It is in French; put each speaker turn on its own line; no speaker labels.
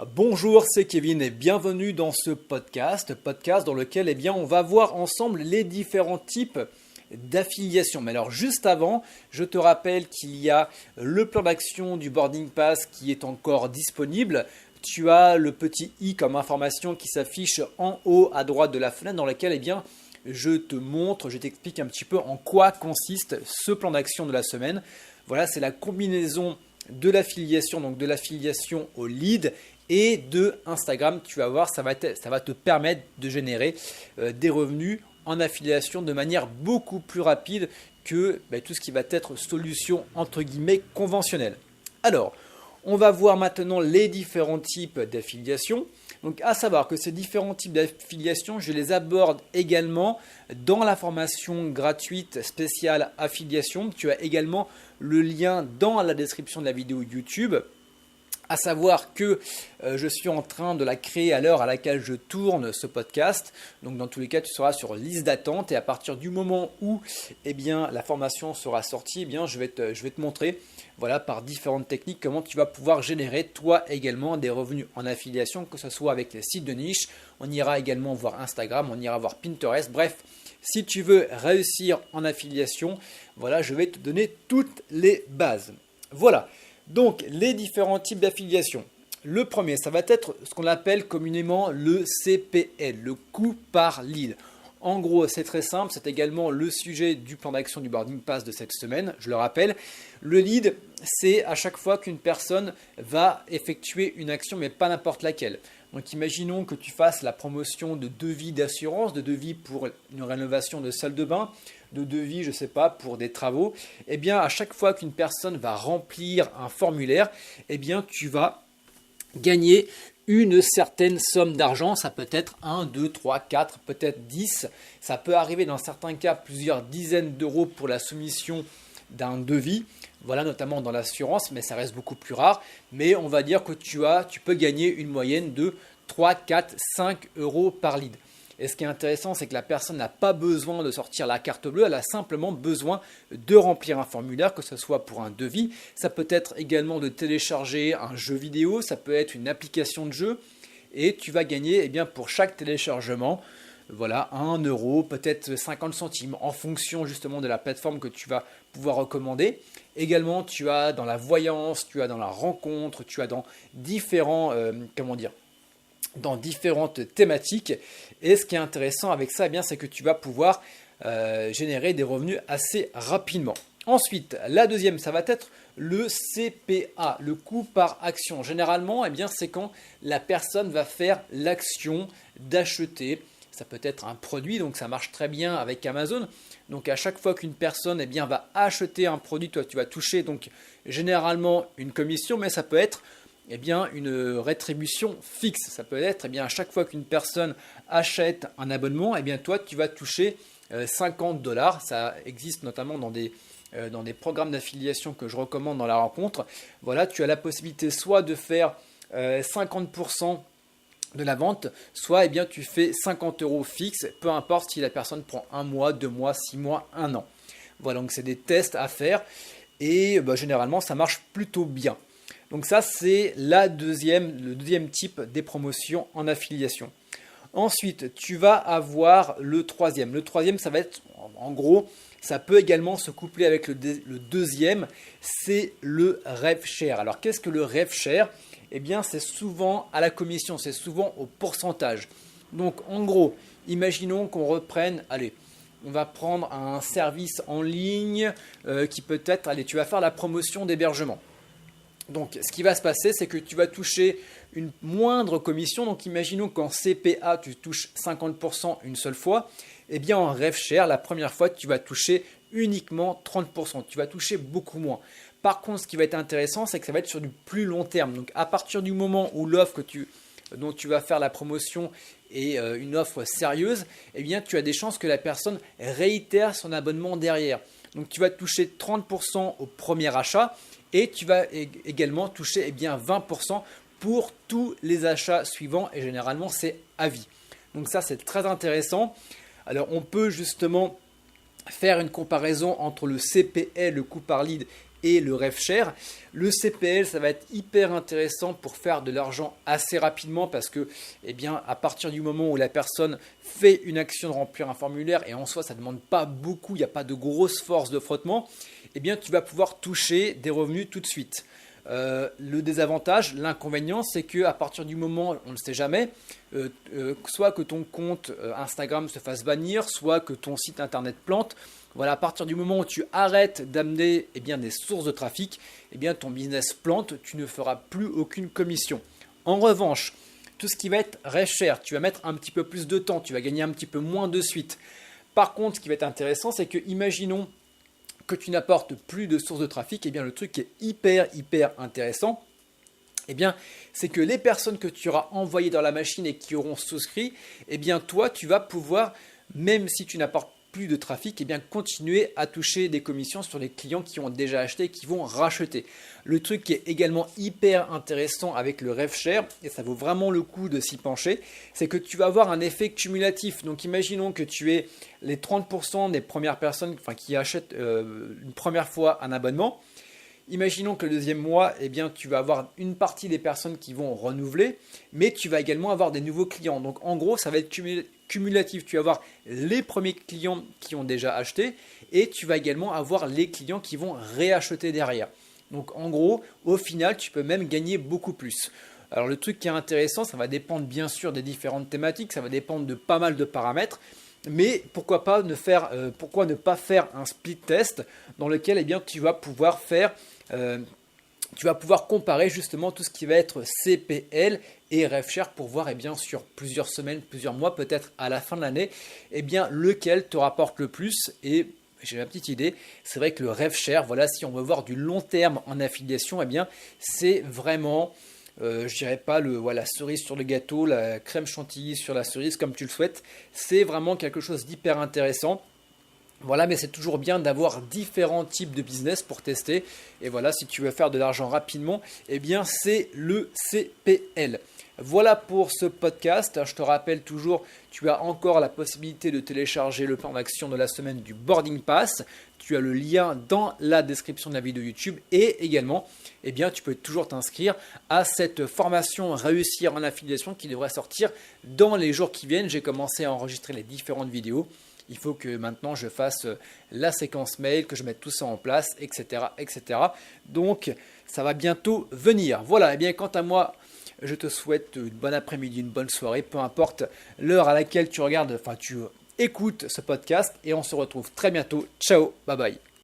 Bonjour, c'est Kevin et bienvenue dans ce podcast dans lequel on va voir ensemble les différents types d'affiliation. Mais alors juste avant, je te rappelle qu'il y a le plan d'action du Boarding Pass qui est encore disponible. Tu as le petit i comme information qui s'affiche en haut à droite de la fenêtre dans laquelle je te montre, je t'explique un petit peu en quoi consiste ce plan d'action de la semaine. Voilà, c'est la combinaison de l'affiliation, donc de l'affiliation au lead et de Instagram. Tu vas voir, ça va te permettre de générer des revenus en affiliation de manière beaucoup plus rapide que tout ce qui va être solution entre guillemets conventionnelle. Alors, on va voir maintenant les différents types d'affiliation. Donc, à savoir que ces différents types d'affiliation, je les aborde également dans la formation gratuite spéciale affiliation. Tu as également le lien dans la description de la vidéo YouTube. À savoir que je suis en train de la créer à l'heure à laquelle je tourne ce podcast. Donc dans tous les cas, tu seras sur liste d'attente et à partir du moment où la formation sera sortie, je vais te montrer par différentes techniques comment tu vas pouvoir générer toi également des revenus en affiliation, que ce soit avec les sites de niche. On ira également voir Instagram, on ira voir Pinterest. Bref, si tu veux réussir en affiliation, je vais te donner toutes les bases. Voilà. Donc, les différents types d'affiliation. Le premier, ça va être ce qu'on appelle communément le CPL, le coût par lead. En gros, c'est très simple, c'est également le sujet du plan d'action du Boarding Pass de cette semaine. Je le rappelle, le lead, c'est à chaque fois qu'une personne va effectuer une action, mais pas n'importe laquelle. Donc, imaginons que tu fasses la promotion de devis d'assurance, de devis pour une rénovation de salle de bain, de devis, je ne sais pas, pour des travaux. À chaque fois qu'une personne va remplir un formulaire, tu vas gagner une certaine somme d'argent. Ça peut être 1, 2, 3, 4, peut-être 10. Ça peut arriver dans certains cas plusieurs dizaines d'euros pour la soumission d'un devis. Voilà, notamment dans l'assurance, mais ça reste beaucoup plus rare. Mais on va dire que tu peux gagner une moyenne de 3, 4, 5 euros par lead. Et ce qui est intéressant, c'est que la personne n'a pas besoin de sortir la carte bleue, elle a simplement besoin de remplir un formulaire, que ce soit pour un devis. Ça peut être également de télécharger un jeu vidéo, ça peut être une application de jeu. Et tu vas gagner pour chaque téléchargement, 1 euro, peut-être 50 centimes, en fonction justement de la plateforme que tu vas pouvoir recommander. Également, tu as dans la voyance, tu as dans la rencontre, tu as dans dans différentes thématiques. Et ce qui est intéressant avec ça, c'est que tu vas pouvoir générer des revenus assez rapidement. Ensuite, la deuxième, ça va être le CPA, le coût par action. Généralement, c'est quand la personne va faire l'action d'acheter. Ça peut être un produit, donc ça marche très bien avec Amazon. Donc à chaque fois qu'une personne va acheter un produit, toi tu vas toucher donc généralement une commission, mais ça peut être une rétribution fixe. Ça peut être à chaque fois qu'une personne achète un abonnement, toi tu vas toucher 50 $. Ça existe notamment dans des programmes d'affiliation que je recommande dans la rencontre. Voilà, tu as la possibilité soit de faire 50% de la vente, soit tu fais 50 euros fixe, peu importe si la personne prend 1 mois, 2 mois, 6 mois, 1 an. Voilà, donc c'est des tests à faire et généralement ça marche plutôt bien. Donc ça, c'est le deuxième type des promotions en affiliation. Ensuite, tu vas avoir le troisième. Le troisième, ça va être, en gros, ça peut également se coupler avec le deuxième, c'est le rev share. Alors, qu'est-ce que le rev share ? C'est souvent à la commission, c'est souvent au pourcentage. Donc, en gros, imaginons qu'on reprenne, on va prendre un service en ligne qui peut être, tu vas faire la promotion d'hébergement. Donc, ce qui va se passer, c'est que tu vas toucher une moindre commission. Donc, imaginons qu'en CPA, tu touches 50% une seule fois. En rev share, la première fois, tu vas toucher uniquement 30%. Tu vas toucher beaucoup moins. Par contre, ce qui va être intéressant, c'est que ça va être sur du plus long terme. Donc, à partir du moment où l'offre dont tu vas faire la promotion est une offre sérieuse, tu as des chances que la personne réitère son abonnement derrière. Donc, tu vas toucher 30% au premier achat. Et tu vas également toucher 20% pour tous les achats suivants et généralement c'est à vie. Donc ça c'est très intéressant. Alors on peut justement faire une comparaison entre le CPL, le coût par lead, et le RevShare. Le CPL, ça va être hyper intéressant pour faire de l'argent assez rapidement parce que, eh bien, à partir du moment où la personne fait une action de remplir un formulaire et en soi, ça ne demande pas beaucoup, il n'y a pas de grosse force de frottement, eh bien, tu vas pouvoir toucher des revenus tout de suite. Le désavantage, l'inconvénient, c'est qu'à partir du moment, on ne sait jamais, soit que ton compte Instagram se fasse bannir, soit que ton site internet plante. Voilà, à partir du moment où tu arrêtes d'amener des sources de trafic, ton business plante, tu ne feras plus aucune commission. En revanche, tout ce qui va être RevShare, tu vas mettre un petit peu plus de temps, tu vas gagner un petit peu moins de suite. Par contre, ce qui va être intéressant, c'est que imaginons que tu n'apportes plus de sources de trafic, le truc qui est hyper intéressant, c'est que les personnes que tu auras envoyées dans la machine et qui auront souscrit, toi, tu vas pouvoir, même si tu n'apportes plus de trafic, continuer à toucher des commissions sur les clients qui ont déjà acheté et qui vont racheter. Le truc qui est également hyper intéressant avec le RevShare, et ça vaut vraiment le coup de s'y pencher, c'est que tu vas avoir un effet cumulatif. Donc imaginons que tu aies les 30% des premières personnes qui achètent une première fois un abonnement. Imaginons que le deuxième mois, tu vas avoir une partie des personnes qui vont renouveler, mais tu vas également avoir des nouveaux clients. Donc en gros, ça va être cumulatif. Tu vas avoir les premiers clients qui ont déjà acheté et tu vas également avoir les clients qui vont réacheter derrière. Donc en gros, au final, tu peux même gagner beaucoup plus. Alors le truc qui est intéressant, ça va dépendre bien sûr des différentes thématiques, ça va dépendre de pas mal de paramètres. Mais pourquoi ne pas faire un split test dans lequel tu vas pouvoir comparer justement tout ce qui va être CPL et RevShare pour voir sur plusieurs semaines, plusieurs mois, peut-être à la fin de l'année, lequel te rapporte le plus. Et j'ai ma petite idée, c'est vrai que le RevShare, voilà, si on veut voir du long terme en affiliation, c'est vraiment... je dirais pas la cerise sur le gâteau, la crème chantilly sur la cerise comme tu le souhaites. C'est vraiment quelque chose d'hyper intéressant. Voilà, mais c'est toujours bien d'avoir différents types de business pour tester. Et voilà, si tu veux faire de l'argent rapidement, c'est le CPL. Voilà pour ce podcast. Je te rappelle toujours, tu as encore la possibilité de télécharger le plan d'action de la semaine du Boarding Pass. Tu as le lien dans la description de la vidéo YouTube et également, tu peux toujours t'inscrire à cette formation Réussir en affiliation qui devrait sortir dans les jours qui viennent. J'ai commencé à enregistrer les différentes vidéos. Il faut que maintenant je fasse la séquence mail, que je mette tout ça en place, etc. Donc, ça va bientôt venir. Voilà, quant à moi, je te souhaite une bonne après-midi, une bonne soirée, peu importe l'heure à laquelle tu écoutes ce podcast et on se retrouve très bientôt. Ciao, bye bye.